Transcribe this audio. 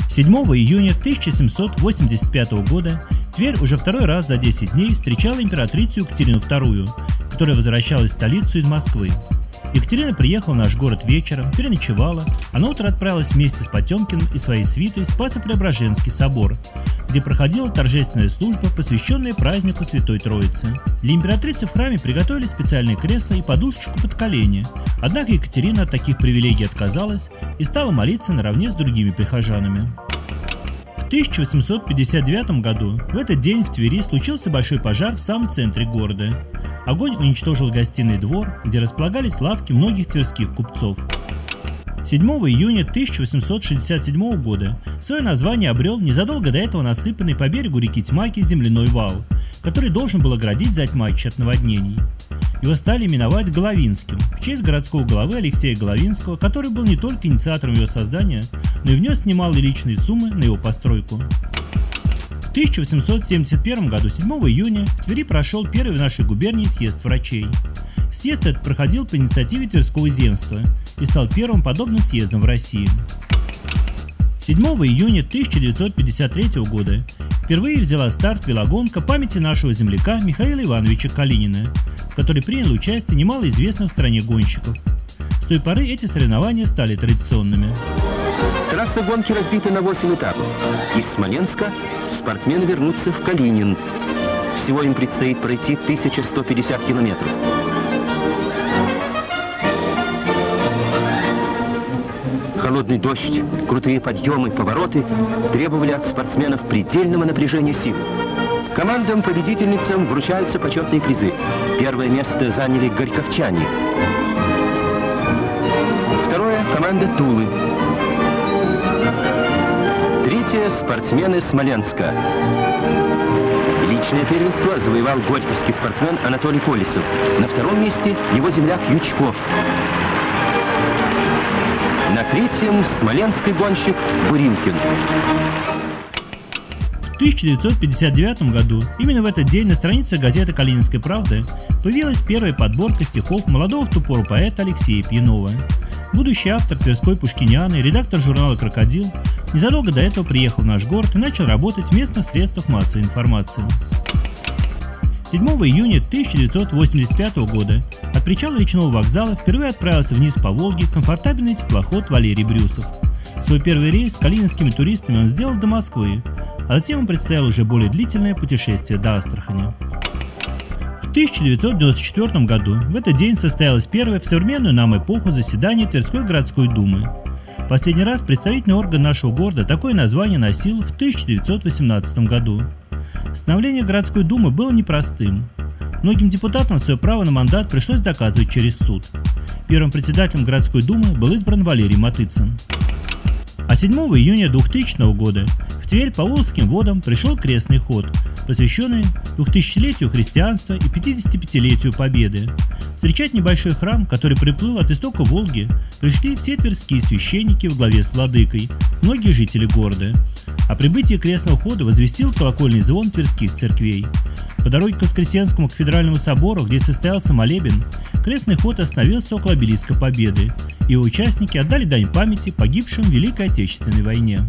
7 июня 1785 года Тверь уже второй раз за 10 дней встречала императрицу Екатерину II, которая возвращалась в столицу из Москвы. Екатерина приехала в наш город вечером, переночевала, а на утро отправилась вместе с Потемкиным и своей свитой в Спасо-Преображенский собор, где проходила торжественная служба, посвященная празднику Святой Троицы. Для императрицы в храме приготовили специальные кресла и подушечку под колени, однако Екатерина от таких привилегий отказалась и стала молиться наравне с другими прихожанами. В 1859 году в этот день в Твери случился большой пожар в самом центре города. Огонь уничтожил гостиный двор, где располагались лавки многих тверских купцов. 7 июня 1867 года свое название обрел незадолго до этого насыпанный по берегу реки Тьмаки земляной вал, который должен был оградить Затьмачище от наводнений. Его стали именовать Головинским, в честь городского главы Алексея Головинского, который был не только инициатором его создания, но и внес немалые личные суммы на его постройку. В 1871 году 7 июня в Твери прошел первый в нашей губернии съезд врачей. Съезд этот проходил по инициативе Тверского земства и стал первым подобным съездом в России. 7 июня 1953 года впервые взяла старт велогонка памяти нашего земляка Михаила Ивановича Калинина, в которой приняло участие немало известных в стране гонщиков. С той поры эти соревнования стали традиционными. Трасса гонки разбита на 8 этапов. Из Смоленска спортсмены вернутся в Калинин. Всего им предстоит пройти 1150 километров. Холодный дождь, крутые подъемы, повороты требовали от спортсменов предельного напряжения сил. Командам-победительницам вручаются почетные призы. Первое место заняли горьковчане. Второе – команда Тулы. Третье – спортсмены Смоленска. Личное первенство завоевал горьковский спортсмен Анатолий Колесов. На втором месте его земляк Ючков. На третьем – смоленский гонщик Бурилкин. В 1959 году, именно в этот день, на странице газеты «Калининская правда» появилась первая подборка стихов молодого в ту пору поэта Алексея Пьянова. Будущий автор Тверской Пушкинианы и редактор журнала «Крокодил» незадолго до этого приехал в наш город и начал работать в местных средствах массовой информации. 7 июня 1985 года от причала речного вокзала впервые отправился вниз по Волге комфортабельный теплоход Валерий Брюсов. Свой первый рейс с калининскими туристами он сделал до Москвы, а затем ему предстояло уже более длительное путешествие до Астрахани. В 1994 году в этот день состоялось первое в современную нам эпоху заседание Тверской городской думы. Последний раз представительный орган нашего города такое название носил в 1918 году. Становление городской думы было непростым. Многим депутатам свое право на мандат пришлось доказывать через суд. Первым председателем городской думы был избран Валерий Матыцын. А 7 июня 2000 года в Тверь по Волжским водам пришел крестный ход, посвященный 2000-летию христианства и 55-летию Победы. Встречать небольшой храм, который приплыл от истока Волги, пришли все тверские священники во главе с владыкой, многие жители города. О прибытии крестного хода возвестил колокольный звон тверских церквей. По дороге к Воскресенскому кафедральному собору, где состоялся молебен, крестный ход остановился около обелиска Победы. Его участники отдали дань памяти погибшим в Великой Отечественной войне.